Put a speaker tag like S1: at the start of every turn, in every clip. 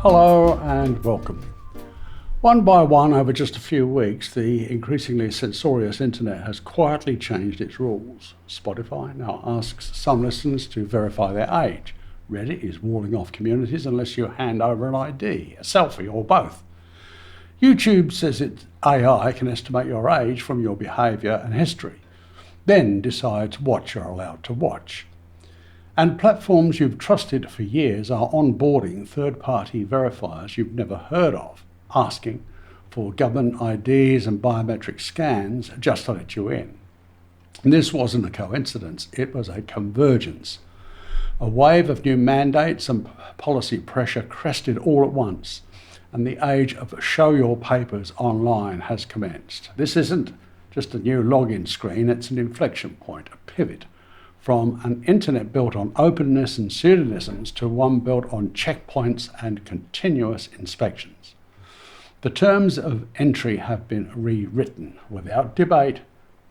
S1: Hello and welcome. One by one, over just a few weeks, the increasingly censorious internet has quietly changed its rules. Spotify now asks some listeners to verify their age. Reddit is walling off communities unless you hand over an ID, a selfie, or both. YouTube says its AI can estimate your age from your behaviour and history, then decides what you're allowed to watch. And platforms you've trusted for years are onboarding third-party verifiers you've never heard of, asking for government IDs and biometric scans just to let you in. And this wasn't a coincidence, it was a convergence. A wave of new mandates and policy pressure crested all at once, and the age of show your papers online has commenced. This isn't just a new login screen, it's an inflection point, a pivot from an internet built on openness and pseudonyms to one built on checkpoints and continuous inspections. The terms of entry have been rewritten without debate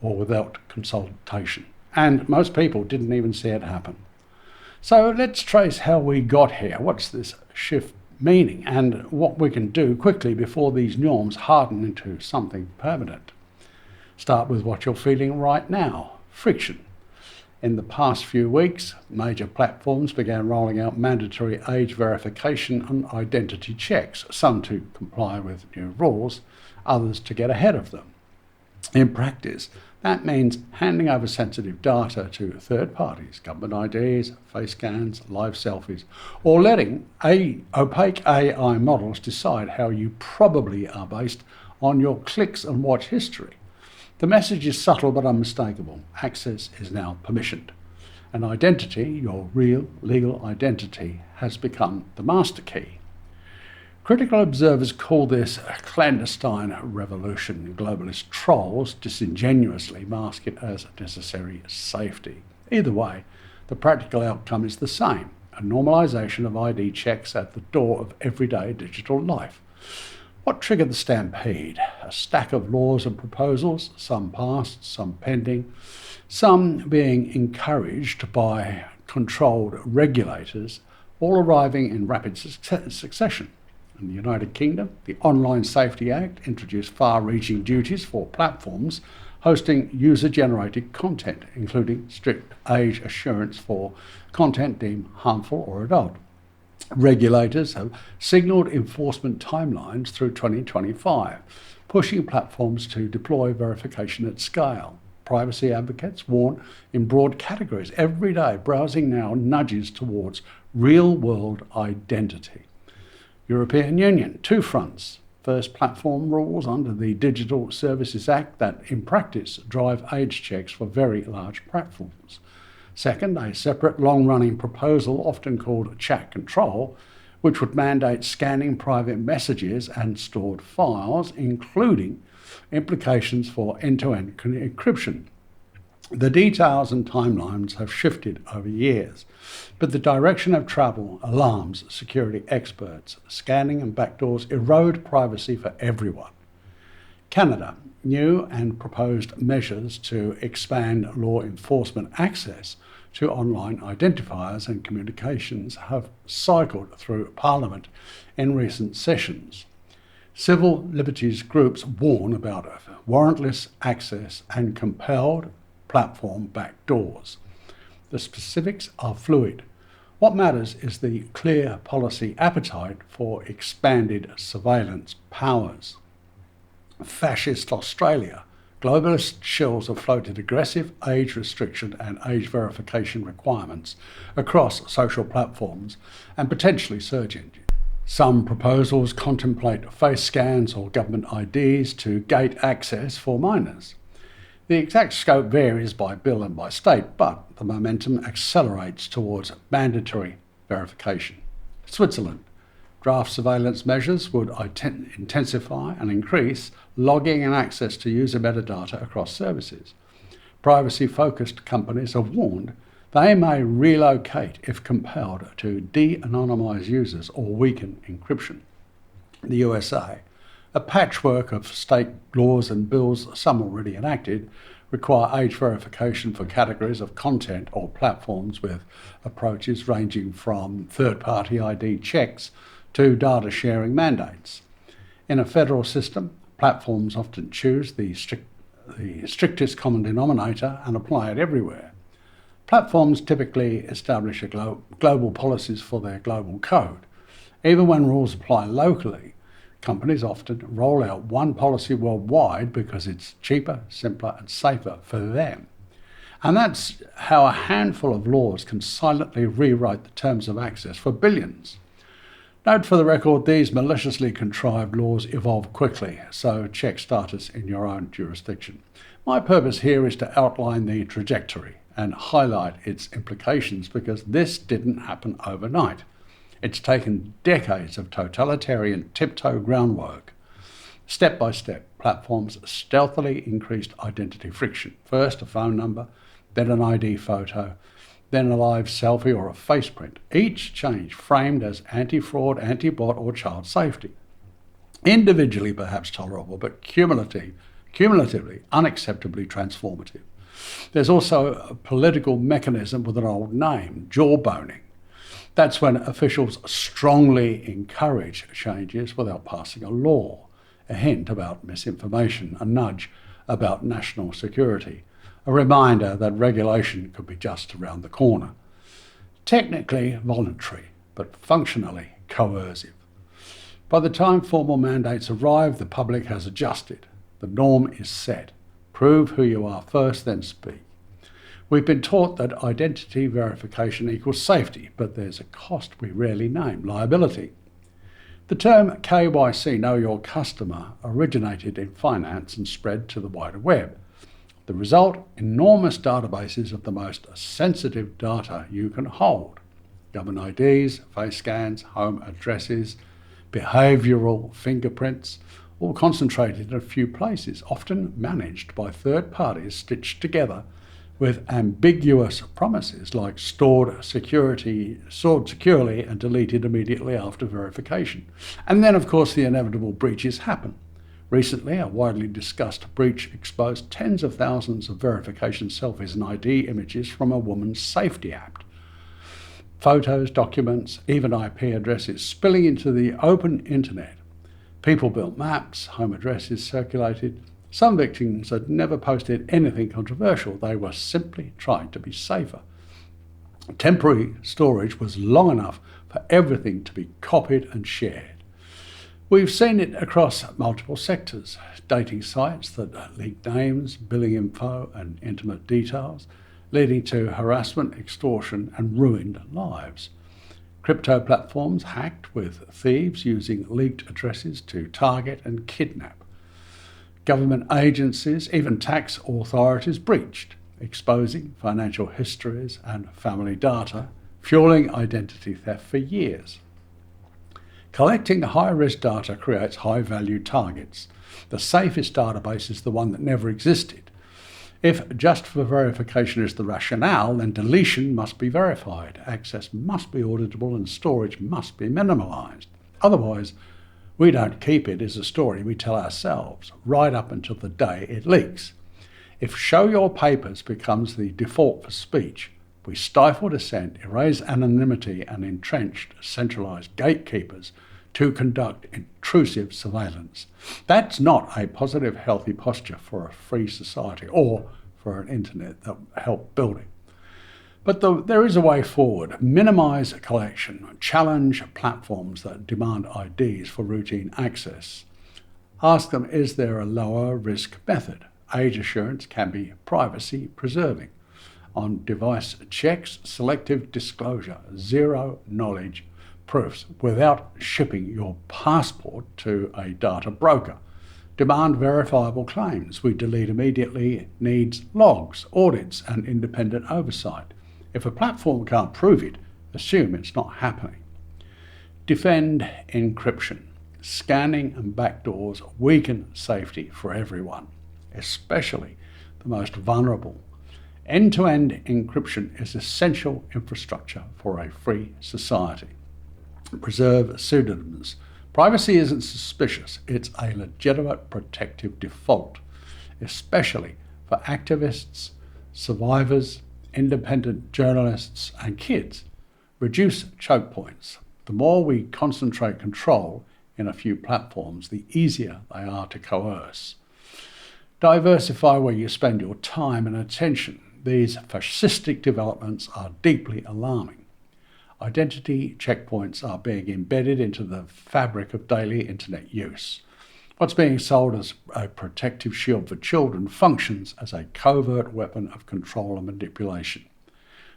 S1: or without consultation, and most people didn't even see it happen. So let's trace how we got here. What's this shift meaning, and what we can do quickly before these norms harden into something permanent. Start with what you're feeling right now: friction. In the past few weeks, major platforms began rolling out mandatory age verification and identity checks, some to comply with new rules, others to get ahead of them. In practice, that means handing over sensitive data to third parties, government IDs, face scans, live selfies, or letting opaque AI models decide how you probably are based on your clicks and watch history. The message is subtle but unmistakable. Access is now permissioned. And identity, your real legal identity, has become the master key. Critical observers call this a clandestine revolution. Globalist trolls disingenuously mask it as necessary safety. Either way, the practical outcome is the same: a normalisation of ID checks at the door of everyday digital life. What triggered the stampede? A stack of laws and proposals, some passed, some pending, some being encouraged by controlled regulators, all arriving in rapid succession. In the United Kingdom, the Online Safety Act introduced far-reaching duties for platforms hosting user-generated content, including strict age assurance for content deemed harmful or adult. Regulators have signalled enforcement timelines through 2025, pushing platforms to deploy verification at scale. Privacy advocates warn in broad categories. Everyday browsing now nudges towards real-world identity. European Union, two fronts. First, platform rules under the Digital Services Act that, in practice, drive age checks for very large platforms. Second, a separate long-running proposal, often called chat control, which would mandate scanning private messages and stored files, including implications for end-to-end encryption. The details and timelines have shifted over years, but the direction of travel alarms security experts. Scanning and backdoors erode privacy for everyone. Canada, new and proposed measures to expand law enforcement access to online identifiers and communications have cycled through Parliament in recent sessions. Civil liberties groups warn about warrantless access and compelled platform backdoors. The specifics are fluid. What matters is the clear policy appetite for expanded surveillance powers. Fascist Australia. Globalist shills have floated aggressive age restriction and age verification requirements across social platforms and potentially search engines. Some proposals contemplate face scans or government IDs to gate access for minors. The exact scope varies by bill and by state, but the momentum accelerates towards mandatory verification. Switzerland. Draft surveillance measures would intensify and increase logging and access to user metadata across services. Privacy-focused companies have warned they may relocate if compelled to de-anonymize users or weaken encryption. In the USA, a patchwork of state laws and bills, some already enacted, require age verification for categories of content or platforms, with approaches ranging from third-party ID checks to data sharing mandates. In a federal system, platforms often choose the strictest common denominator and apply it everywhere. Platforms typically establish global policies for their global code. Even when rules apply locally, companies often roll out one policy worldwide because it's cheaper, simpler, and safer for them. And that's how a handful of laws can silently rewrite the terms of access for billions. Note for the record, these maliciously contrived laws evolve quickly, so check status in your own jurisdiction. My purpose here is to outline the trajectory and highlight its implications because this didn't happen overnight. It's taken decades of totalitarian tiptoe groundwork. Step by step, platforms stealthily increased identity friction. First a phone number, then an ID photo, then a live selfie or a face print. Each change framed as anti-fraud, anti-bot or child safety. Individually perhaps tolerable, but cumulatively unacceptably transformative. There's also a political mechanism with an old name, jawboning. That's when officials strongly encourage changes without passing a law, a hint about misinformation, a nudge about national security, a reminder that regulation could be just around the corner. Technically voluntary, but functionally coercive. By the time formal mandates arrive, the public has adjusted. The norm is set. Prove who you are first, then speak. We've been taught that identity verification equals safety, but there's a cost we rarely name, liability. The term KYC, Know Your Customer, originated in finance and spread to the wider web. The result, enormous databases of the most sensitive data you can hold. Government IDs, face scans, home addresses, behavioural fingerprints, all concentrated in a few places, often managed by third parties stitched together with ambiguous promises like stored securely and deleted immediately after verification. And then, of course, the inevitable breaches happen. Recently, a widely discussed breach exposed tens of thousands of verification selfies and ID images from a woman's safety app. Photos, documents, even IP addresses spilling into the open internet. People built maps, home addresses circulated. Some victims had never posted anything controversial. They were simply trying to be safer. Temporary storage was long enough for everything to be copied and shared. We've seen it across multiple sectors. Dating sites that leak names, billing info and intimate details, leading to harassment, extortion and ruined lives. Crypto platforms hacked with thieves using leaked addresses to target and kidnap. Government agencies, even tax authorities breached, exposing financial histories and family data, fueling identity theft for years. Collecting high-risk data creates high-value targets. The safest database is the one that never existed. If just for verification is the rationale, then deletion must be verified, access must be auditable, and storage must be minimalised. Otherwise, we don't keep it as a story we tell ourselves, right up until the day it leaks. If show your papers becomes the default for speech, we stifle dissent, erase anonymity, and entrenched centralised gatekeepers to conduct intrusive surveillance. That's not a positive, healthy posture for a free society or for an internet that helped building. But there is a way forward. Minimise collection, challenge platforms that demand IDs for routine access. Ask them, is there a lower risk method? Age assurance can be privacy preserving. On device checks, selective disclosure, zero knowledge proofs without shipping your passport to a data broker. Demand verifiable claims. We delete immediately needs logs, audits and independent oversight. If a platform can't prove it, assume it's not happening. Defend encryption. Scanning and backdoors weaken safety for everyone, especially the most vulnerable. End-to-end encryption is essential infrastructure for a free society. Preserve pseudonyms. Privacy isn't suspicious, it's a legitimate protective default, especially for activists, survivors, independent journalists and kids. Reduce choke points. The more we concentrate control in a few platforms, the easier they are to coerce. Diversify where you spend your time and attention. These fascistic developments are deeply alarming. Identity checkpoints are being embedded into the fabric of daily internet use. What's being sold as a protective shield for children functions as a covert weapon of control and manipulation.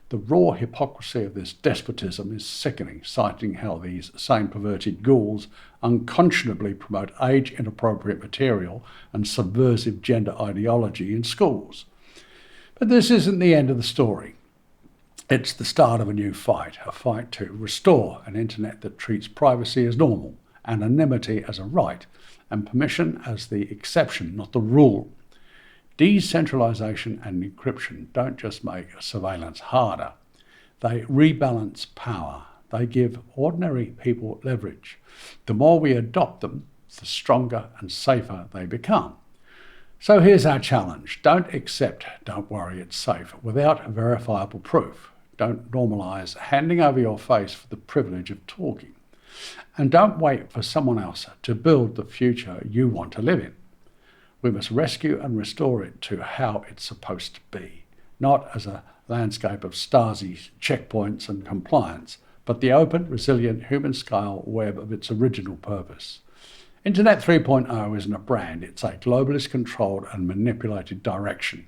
S1: The raw hypocrisy of this despotism is sickening, citing how these same perverted ghouls unconscionably promote age-inappropriate material and subversive gender ideology in schools. But this isn't the end of the story. It's the start of a new fight, a fight to restore an internet that treats privacy as normal, anonymity as a right, and permission as the exception, not the rule. Decentralisation and encryption don't just make surveillance harder. They rebalance power. They give ordinary people leverage. The more we adopt them, the stronger and safer they become. So here's our challenge. Don't accept, don't worry, it's safe, without verifiable proof. Don't normalise handing over your face for the privilege of talking. And don't wait for someone else to build the future you want to live in. We must rescue and restore it to how it's supposed to be, not as a landscape of Stasi checkpoints and compliance, but the open, resilient, human-scale web of its original purpose. Internet 3.0 isn't a brand, it's a globalist controlled and manipulated direction.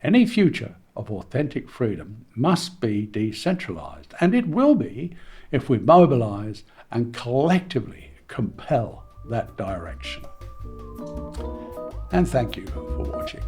S1: Any future of authentic freedom must be decentralised, and it will be if we mobilise and collectively compel that direction. And thank you for watching.